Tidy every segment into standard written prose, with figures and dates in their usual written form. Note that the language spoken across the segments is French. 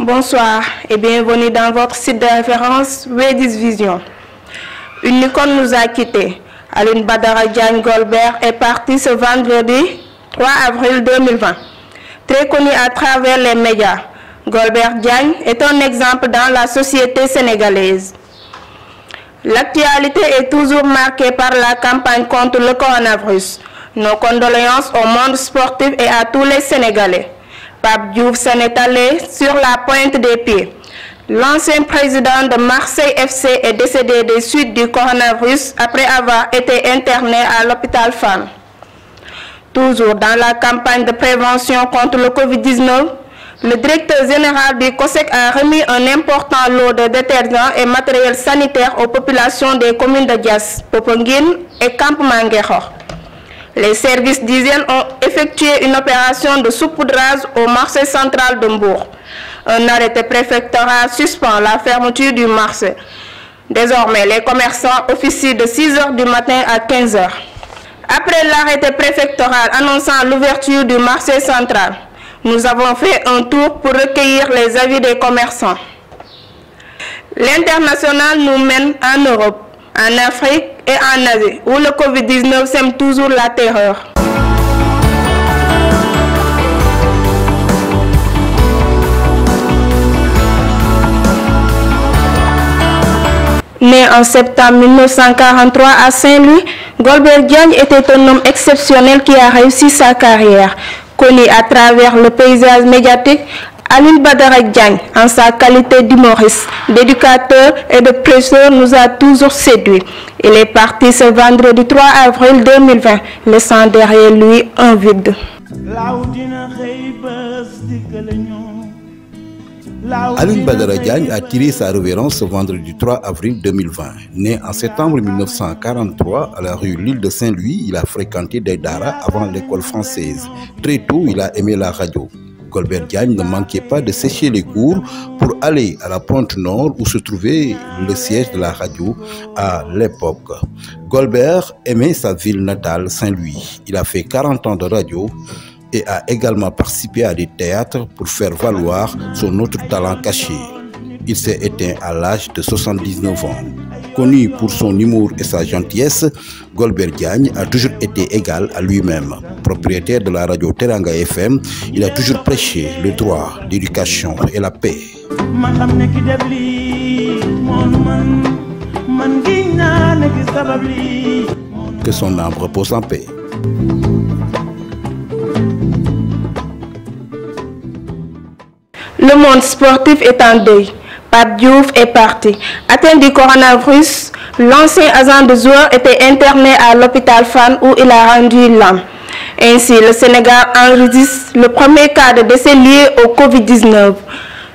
Bonsoir et bienvenue dans votre site de référence W10 Vision. Une icône nous a quittés. Alioune Badara Diagne Golbert est parti ce vendredi 3 avril 2020. Très connu à travers les médias, Golbert Diagne est un exemple dans la société sénégalaise. L'actualité est toujours marquée par la campagne contre le coronavirus. Nos condoléances au monde sportif et à tous les Sénégalais. Pape Diouf s'en est allé sur la pointe des pieds. L'ancien président de Marseille FC est décédé des suites du coronavirus après avoir été interné à l'hôpital Fann. Toujours dans la campagne de prévention contre le Covid-19, le directeur général du COSEC a remis un important lot de détergents et matériel sanitaire aux populations des communes de Diass, Popenguine et Campement Nguékokh. Les services d'hygiène ont effectué une opération de saupoudrage au marché central de Mbour. Un arrêté préfectoral suspend la fermeture du marché. Désormais, les commerçants officient de 6 h du matin à 15 h. Après l'arrêté préfectoral annonçant l'ouverture du marché central, nous avons fait un tour pour recueillir les avis des commerçants. L'international nous mène en Europe, en Afrique et en Asie, où le Covid-19 sème toujours la terreur. Né en septembre 1943 à Saint-Louis, Golbert Diagne était un homme exceptionnel qui a réussi sa carrière. Connu à travers le paysage médiatique, Alioune Badara Diagne, en sa qualité d'humoriste, d'éducateur et de prêcheur, nous a toujours séduit. Il est parti ce vendredi 3 avril 2020, laissant derrière lui un vide. Alioune Badara Diagne a tiré sa révérence ce vendredi 3 avril 2020. Né en septembre 1943 à la rue L'Île de Saint-Louis, il a fréquenté des daara avant l'école française. Très tôt, il a aimé la radio. Golbert Diagne ne manquait pas de sécher les cours pour aller à la Pointe Nord où se trouvait le siège de la radio à l'époque. Golbert aimait sa ville natale, Saint-Louis. Il a fait 40 ans de radio et a également participé à des théâtres pour faire valoir son autre talent caché. Il s'est éteint à l'âge de 79 ans. Connu pour son humour et sa gentillesse, Golbert Diagne a toujours été égal à lui-même. Propriétaire de la radio Teranga FM, il a toujours prêché le droit, l'éducation et la paix. Que son âme repose en paix. Le monde sportif est en deuil. Pape Diouf est parti. Atteint du coronavirus, l'ancien agent de joueur était interné à l'hôpital Fann où il a rendu l'âme. Ainsi, le Sénégal enregistre le premier cas de décès lié au Covid-19.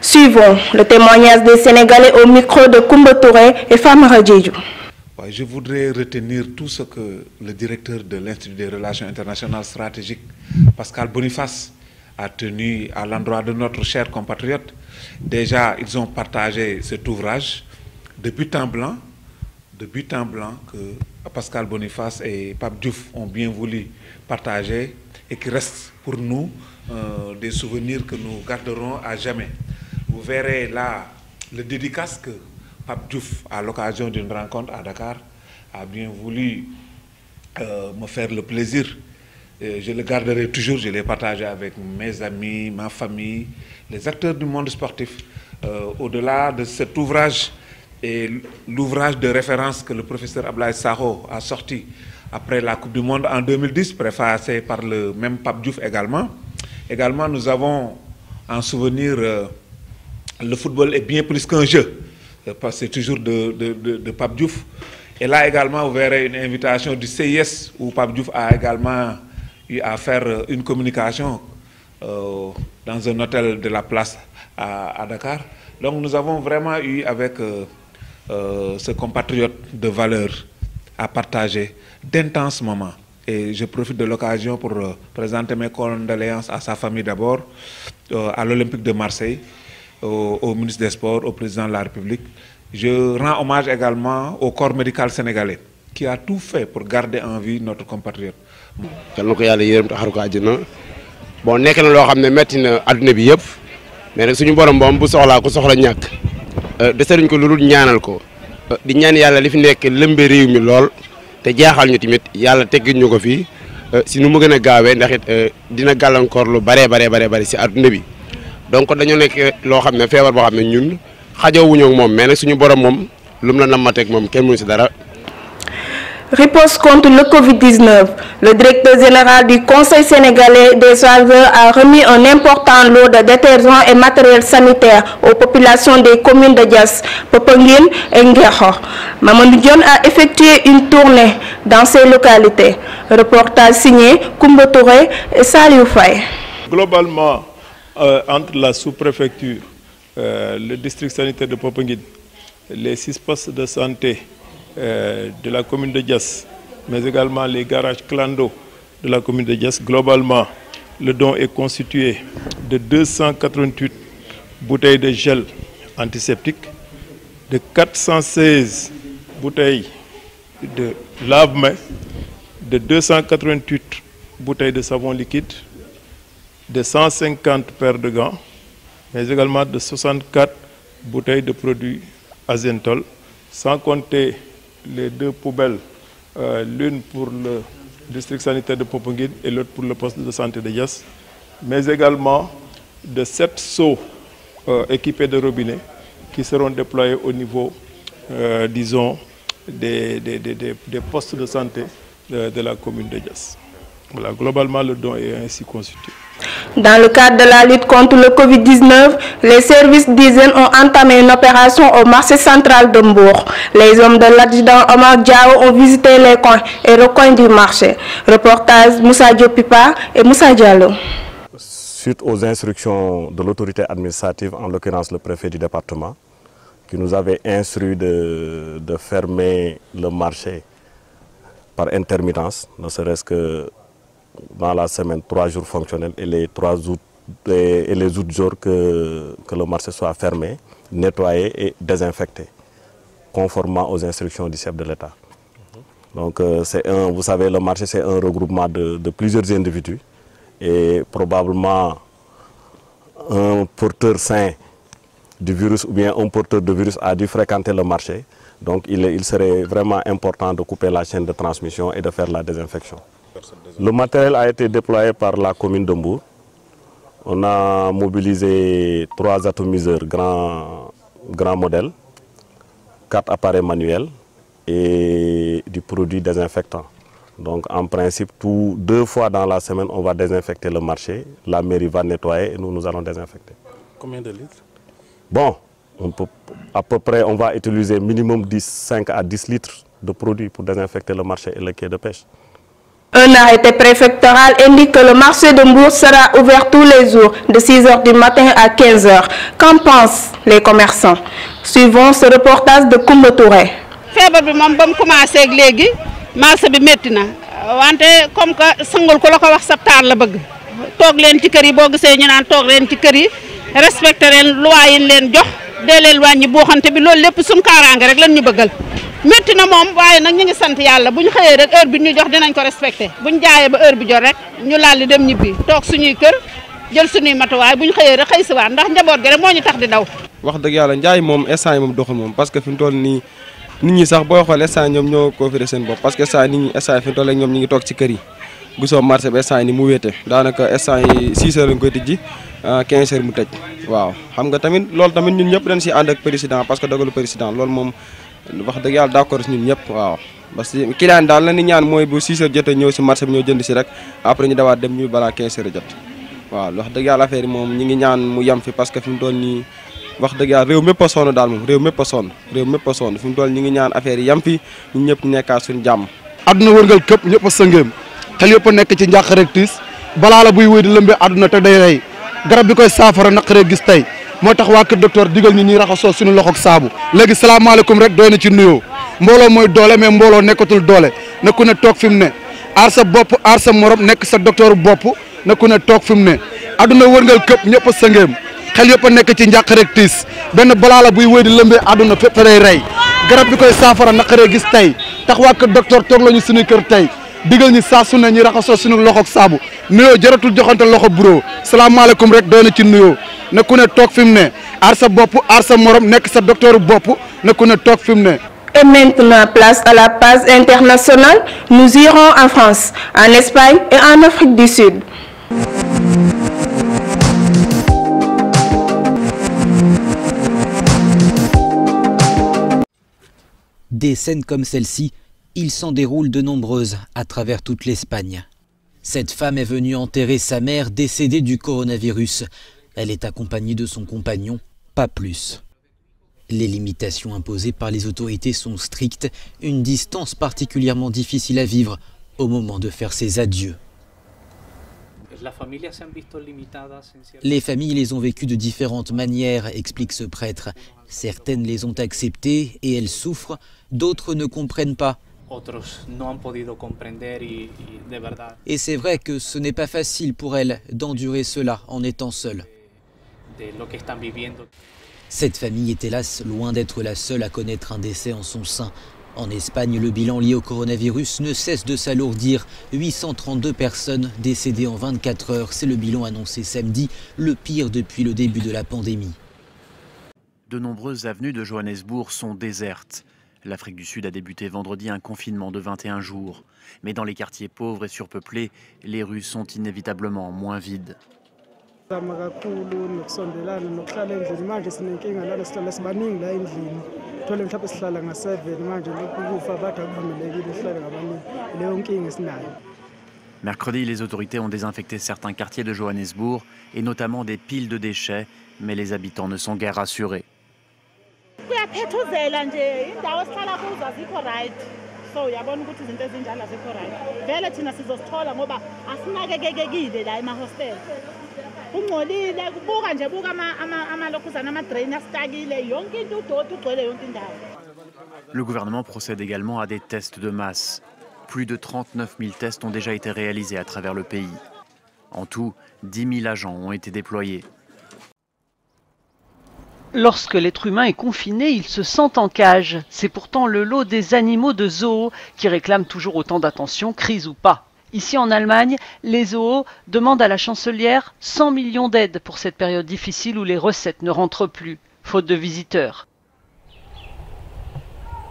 Suivons le témoignage des Sénégalais au micro de Koumba Touré et Famara Diédhiou. Je voudrais retenir tout ce que le directeur de l'Institut des relations internationales stratégiques, Pascal Boniface, a tenu à l'endroit de notre cher compatriote. Déjà, ils ont partagé cet ouvrage de but en blanc que Pascal Boniface et Pape Diouf ont bien voulu partager et qui reste pour nous des souvenirs que nous garderons à jamais. Vous verrez là le dédicace que Pape Diouf, à l'occasion d'une rencontre à Dakar, a bien voulu me faire le plaisir. Je le garderai toujours, je l'ai partagé avec mes amis, ma famille, les acteurs du monde sportif. Au-delà de cet ouvrage et l'ouvrage de référence que le professeur Ablaye Sakho a sorti après la Coupe du Monde en 2010, préfacé par le même Pape Diouf également. Également, nous avons en souvenir le football est bien plus qu'un jeu, parce que c'est toujours de Pape Diouf. Et là également, vous verrez une invitation du CIS où Pape Diouf a également eu à faire une communication dans un hôtel de la place à Dakar. Donc nous avons vraiment eu avec ce compatriote de valeur à partager d'intenses moments. Et je profite de l'occasion pour présenter mes condoléances à sa famille d'abord, à l'Olympique de Marseille, au ministre des Sports, au président de la République. Je rends hommage également au corps médical sénégalais qui a tout fait pour garder en vie notre compatriote. Bon, nekk na loo xam ne metti na adduna bi yëpp mais nag suñu borom moom bu soxlaa ku soxla ñàkk desaluñ ko lu dul ñaanal ko di ñaan yàlla li fi nekk lëmbe réew mi lool te jaaxal ñu tamit yàlla teggil ñu ko fii si nu mu gën a gaawee ndax it dina gàllankoor lu bare si adduna bi donc dañoo nekk loo xam ne feebar boo xam ne ñun xajowuñu ak moom mais nag suñu borom moom lu mu la nammateeg moom kenn mënu si dara. Riposte contre le Covid-19. Le directeur général du Conseil sénégalais des soigneurs a remis un important lot de détergents et matériel sanitaire aux populations des communes de Diass, Popenguine et Nguekho. Mamadou Dione a effectué une tournée dans ces localités. Reportage signé Koumba Touré et Saliou Faye. Globalement, entre la sous-préfecture, le district sanitaire de Popenguine, les 6 postes de santé de la commune de Diass, mais également les garages clando de la commune de Diass. Globalement, le don est constitué de 288 bouteilles de gel antiseptique, de 416 bouteilles de lave-mains, de 288 bouteilles de savon liquide, de 150 paires de gants, mais également de 64 bouteilles de produits Azentol, sans compter les 2 poubelles, l'une pour le district sanitaire de Popenguine et l'autre pour le poste de santé de Diass, mais également de 7 seaux équipés de robinets qui seront déployés au niveau, disons, des postes de santé de la commune de Diass. Voilà, globalement, le don est ainsi constitué. Dans le cadre de la lutte contre le Covid-19, les services d'hygiène ont entamé une opération au marché central de Mbour. Les hommes de l'adjudant Omar Diao ont visité les coins et recoins du marché. Reportage Moussa Diopipa et Moussa Diallo. Suite aux instructions de l'autorité administrative, en l'occurrence le préfet du département, qui nous avait instruit de fermer le marché par intermittence, ne serait-ce que dans la semaine 3 jours fonctionnels et les autres jours que le marché soit fermé, nettoyé et désinfecté, conformément aux instructions du chef de l'État. Donc vous savez, le marché c'est un regroupement de plusieurs individus et probablement un porteur sain du virus ou bien un porteur de virus a dû fréquenter le marché. Donc il serait vraiment important de couper la chaîne de transmission et de faire la désinfection. Le matériel a été déployé par la commune de Mbour. On a mobilisé 3 atomiseurs grand modèle, 4 appareils manuels et du produit désinfectant. Donc en principe, 2 fois dans la semaine, on va désinfecter le marché. La mairie va nettoyer et nous allons désinfecter. Combien de litres? Bon, à peu près, on va utiliser minimum 5 à 10 litres de produits pour désinfecter le marché et le quai de pêche. Un arrêté préfectoral indique que le marché de Mbour sera ouvert tous les jours de 6 h du matin à 15 h. Qu'en pensent les commerçants? Suivons ce reportage de Koumba Touré. Feebar bi moom ba mu commencé ak léegi marché bi métti na wante comme que sangul ko la ko wax sa taar la bëgg toog leen ci kër yi boo gisee ñu naan toog leen ci kër yi respecté leen loi yi leen jox dee leen wàññi buuxante bi loolu lépp suñu kaaraange rek lan ñu bëggal. métti na moom waaye nag ñu ngi sant yàlla bu ñu xëyee rek heure bi ñu jox dinañ ko respecté bu ñu jaayee ba heure bi jot rek ñu laal di dem ñibbi toog suñuy kër jël suñuy matuwaay bu ñu xëyee rek xëy si waat ndax njaboot gi rek moo ñu tax di daw. wax dëgg yàlla njaay moom instant yi moom doxul moom parce que fi mu toll nii nit ñi sax booy xool instant ñoom ñoo confiré seen bopp parce que instant nit ñi instant fi mu toll ñoom ñu ngi toog ci kër yi gisoo marché bi instant ni mu wéete daanaka instant yi 6 h lañ koy tijji 15 h mu tëj waaw xam nga tamit loolu tamit ñun ñëpp dañ si ànd ak président parce que dogalu président loolu moom wax dëgg yàlla d'accord ñun ñëpp waaw parce que client daal la ni ñaan mooy bu 6 h jotee ñëw si marché bi ñoo jënd si rek après ñu dawaat dem ñu balaa 15 h jot waaw wax dëgg yàlla affaire yi moom ñi ngi ñaan mu yem fi parce que fi mu toll nii wax dëgg yàlla réew mépp a sonn daal moom réew mépp a sonn fi mu toll ñi ngi ñaan affaire yi yem fi ñun ñëpp ñu nekkaat suñu jàmm. àdduna wërngal këpp ñëpp a sëngeem xel yëpp a nekk ci njàq rek tiis balaa la buy wéy di lëmbee àdduna te day rey garab bi koy saafara naqaree gis tey moo tax waa kër docteur digal ñu ñuy raxasoo suñu loxo ak saabu léegi salaamaaleykum rek doy na ci nuyoo mbooloo mooy doole mais mbooloo nekkatul doole na ku ne toog fi mu ne aar sa bopp aar sa morom nekk sa docteur bopp na ku ne toog fi mu ne àdduna wërngal këpp ñëpp a sëngeem xel yëpp a nekk ci njàq rek tiis benn balaa la buy wéy di lëmbee àdduna fépp day rey garab bi koy saafara naqaree gis tey tax waa kër docteur toog la ñu suñu kër tey digal ñi saa su ne ñu raxasoo suñu loxo ak saabu nuyoo jaratul joxante loxo bureau salaamaaleykum rek doy na ci nuyoo ne ku ne toog fi mu ne aar sa bopp aar sa morom nekk sa docteur bopp ne ku ne toog fi mu ne. Et maintenant, place à la page internationale. Nous irons en France, en Espagne et en Afrique du Sud. Des scènes comme celle-ci, il s'en déroule de nombreuses à travers toute l'Espagne. Cette femme est venue enterrer sa mère décédée du coronavirus. Elle est accompagnée de son compagnon, pas plus. Les limitations imposées par les autorités sont strictes, une distance particulièrement difficile à vivre au moment de faire ses adieux. Les familles les ont vécues de différentes manières, explique ce prêtre. Certaines les ont acceptées et elles souffrent, d'autres ne comprennent pas. Et c'est vrai que ce n'est pas facile pour elles d'endurer cela en étant seules. Cette famille est hélas loin d'être la seule à connaître un décès en son sein. En Espagne, le bilan lié au coronavirus ne cesse de s'alourdir. 832 personnes décédées en 24 heures, c'est le bilan annoncé samedi, le pire depuis le début de la pandémie. De nombreuses avenues de Johannesburg sont désertes. L'Afrique du Sud a débuté vendredi un confinement de 21 jours. Mais dans les quartiers pauvres et surpeuplés, les rues sont inévitablement moins vides. Mercredi, les autorités ont désinfecté certains quartiers de Johannesburg et notamment des piles de déchets, mais les habitants ne sont guère rassurés. Le gouvernement procède également à des tests de masse. Plus de 39 000 tests ont déjà été réalisés à travers le pays. En tout, 10 000 agents ont été déployés. Lorsque l'être humain est confiné, il se sent en cage. C'est pourtant le lot des animaux de zoo qui réclament toujours autant d'attention, crise ou pas. Ici en Allemagne, les zoos demandent à la chancelière 100 millions d'aides pour cette période difficile où les recettes ne rentrent plus, faute de visiteurs.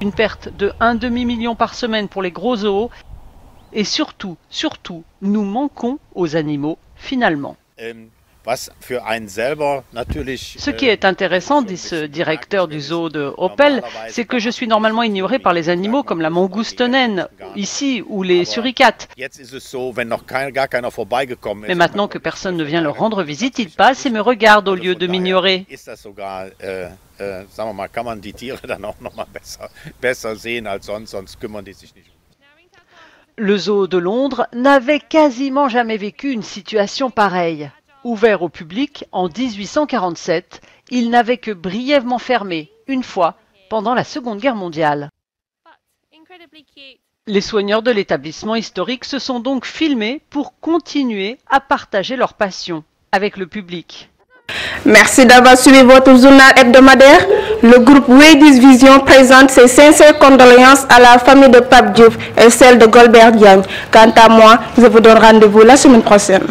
Une perte de 1 demi-million par semaine pour les gros zoos. Et surtout, nous manquons aux animaux finalement. Ce qui est intéressant, dit ce directeur du zoo de Oppel, c'est que je suis normalement ignoré par les animaux comme la mangouste naine, ici, ou les suricates. Mais maintenant que personne ne vient leur rendre visite, ils passent et me regardent au lieu de m'ignorer. Le zoo de Londres n'avait quasiment jamais vécu une situation pareille. Ouvert au public en 1847, il n'avait que brièvement fermé, une fois, pendant la Seconde Guerre mondiale. Les soigneurs de l'établissement historique se sont donc filmés pour continuer à partager leur passion avec le public. Merci d'avoir suivi votre journal hebdomadaire. Le groupe Wedis Vision présente ses sincères condoléances à la famille de Pape Diouf et celle de Golbert Diagne. Quant à moi, je vous donne rendez-vous la semaine prochaine.